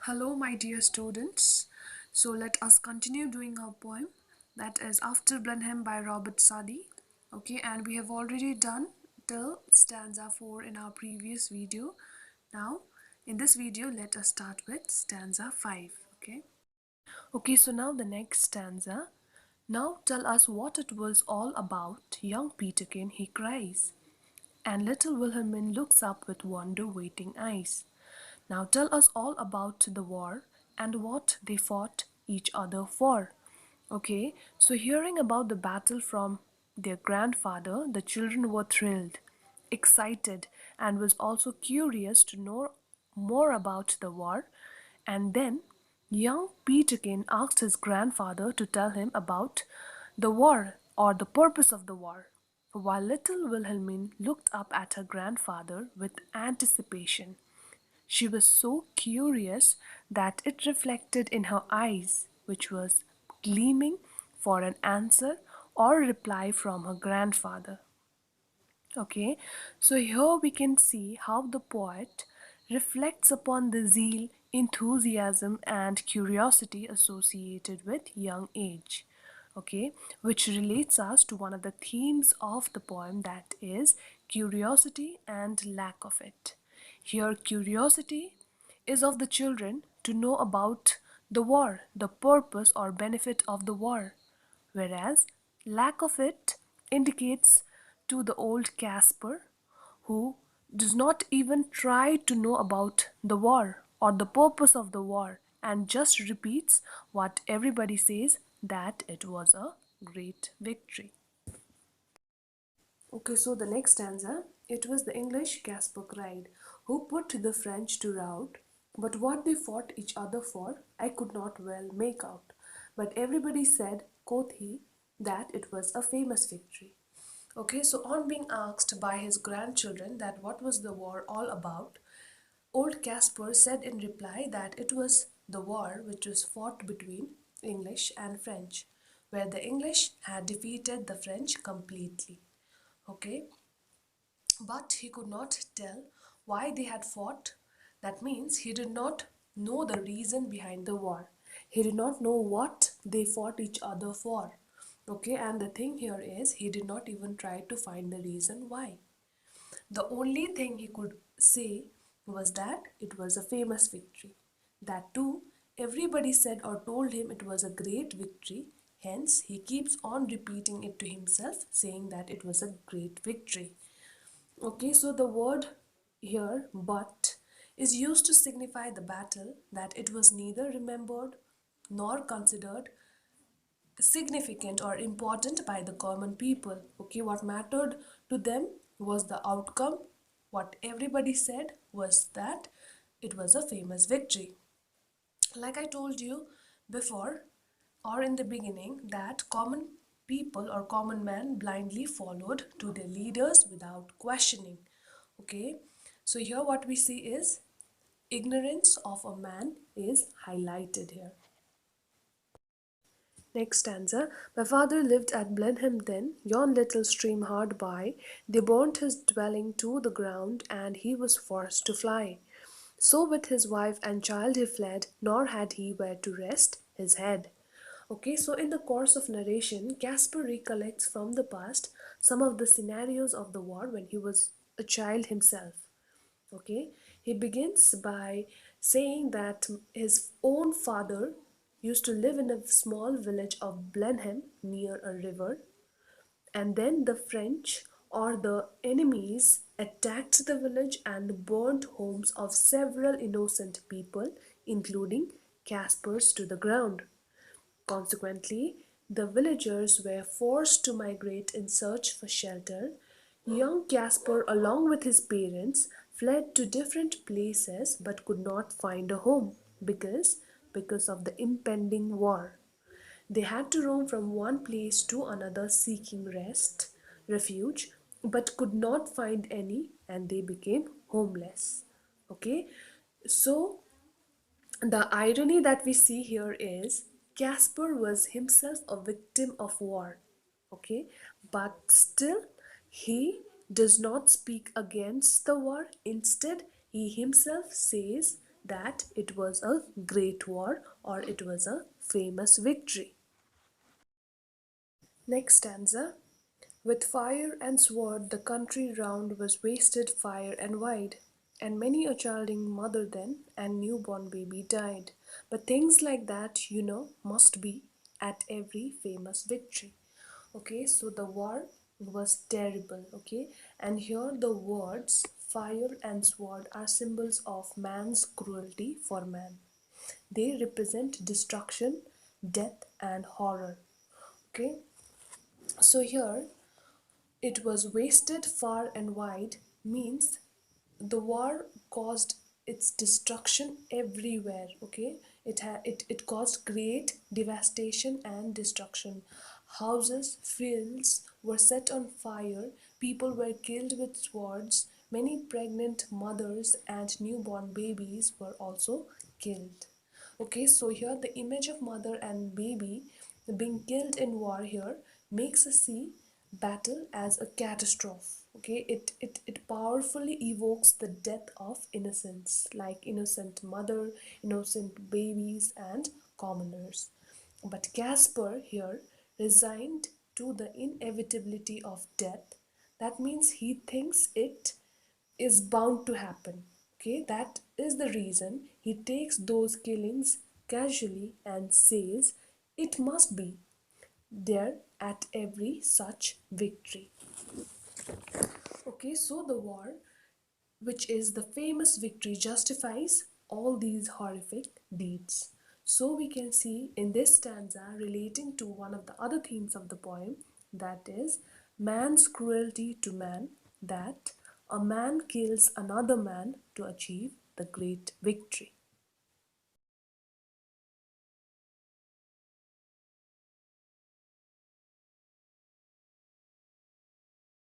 Hello, my dear students. So let us continue doing our poem, that is After Blenheim by Robert Sadi. Okay, and we have already done till stanza 4 in our previous video. Now, in this video, let us start with stanza 5. Okay, so now the next stanza. Now tell us what it was all about, young Peterkin, he cries. And little Wilhelmine looks up with wonder-waiting eyes. Now tell us all about the war and what they fought each other for. Okay, so hearing about the battle from their grandfather, the children were thrilled, excited, and was also curious to know more about the war. And then young Peterkin asked his grandfather to tell him about the war or the purpose of the war, while little Wilhelmine looked up at her grandfather with anticipation. She was so curious that it reflected in her eyes, which was gleaming for an answer or reply from her grandfather. Okay, so here we can see how the poet reflects upon the zeal, enthusiasm, and curiosity associated with young age. Okay, which relates us to one of the themes of the poem, that is curiosity and lack of it. Here, curiosity is of the children to know about the war, the purpose or benefit of the war, whereas lack of it indicates to the old Casper, who does not even try to know about the war or the purpose of the war and just repeats what everybody says, that it was a great victory. Okay, so the next stanza. It was the English, Casper cried, who put the French to rout. But what they fought each other for, I could not well make out. But everybody said, quoth he, that it was a famous victory. Okay, so on being asked by his grandchildren that what was the war all about, old Casper said in reply that it was the war which was fought between English and French, where the English had defeated the French completely. Okay, but he could not tell why they had fought. That means he did not know the reason behind the war. He did not know what they fought each other for. Okay, and the thing here is he did not even try to find the reason why. The only thing he could say was that it was a famous victory. That too, everybody said or told him it was a great victory. Hence, he keeps on repeating it to himself, saying that it was a great victory. Okay, so the word here, but, is used to signify the battle, that it was neither remembered nor considered significant or important by the common people. Okay, what mattered to them was the outcome. What everybody said was that it was a famous victory. Like I told you before or in the beginning, that common people or common man blindly followed to their leaders without questioning. Okay, so here what we see is ignorance of a man is highlighted here. Next stanza. My father lived at Blenheim then, yon little stream hard by. They burnt his dwelling to the ground, and he was forced to fly. So with his wife and child he fled, nor had he where to rest his head. Okay, so in the course of narration, Casper recollects from the past some of the scenarios of the war when he was a child himself. Okay, he begins by saying that his own father used to live in a small village of Blenheim near a river, and then the French or the enemies attacked the village and burnt homes of several innocent people, including Casper's, to the ground. Consequently, the villagers were forced to migrate in search for shelter. Young Caspar, along with his parents, fled to different places but could not find a home because of the impending war. They had to roam from one place to another seeking rest, refuge, but could not find any, and they became homeless. Okay, so the irony that we see here is Caspar was himself a victim of war, okay, but still he does not speak against the war. Instead, he himself says that it was a great war or it was a famous victory. Next stanza. With fire and sword the country round was wasted fire and wide, and many a childing mother then and newborn baby died. But things like that, must be at every famous victory. Okay, so the war was terrible, okay, and here the words fire and sword are symbols of man's cruelty for man. They represent destruction, death, and horror. Okay, so here it was wasted far and wide means the war caused its destruction everywhere. Okay, it caused great devastation and destruction. Houses, fields were set on fire, people were killed with swords, many pregnant mothers and newborn babies were also killed. Okay, so here the image of mother and baby being killed in war here makes us see battle as a catastrophe. Okay, it powerfully evokes the death of innocents, like innocent mother, innocent babies, and commoners. But Caspar here resigned to the inevitability of death. That means he thinks it is bound to happen. Okay, that is the reason he takes those killings casually and says it must be there at every such victory. Okay, so the war, which is the famous victory, justifies all these horrific deeds. So we can see in this stanza relating to one of the other themes of the poem, that is man's cruelty to man, that a man kills another man to achieve the great victory.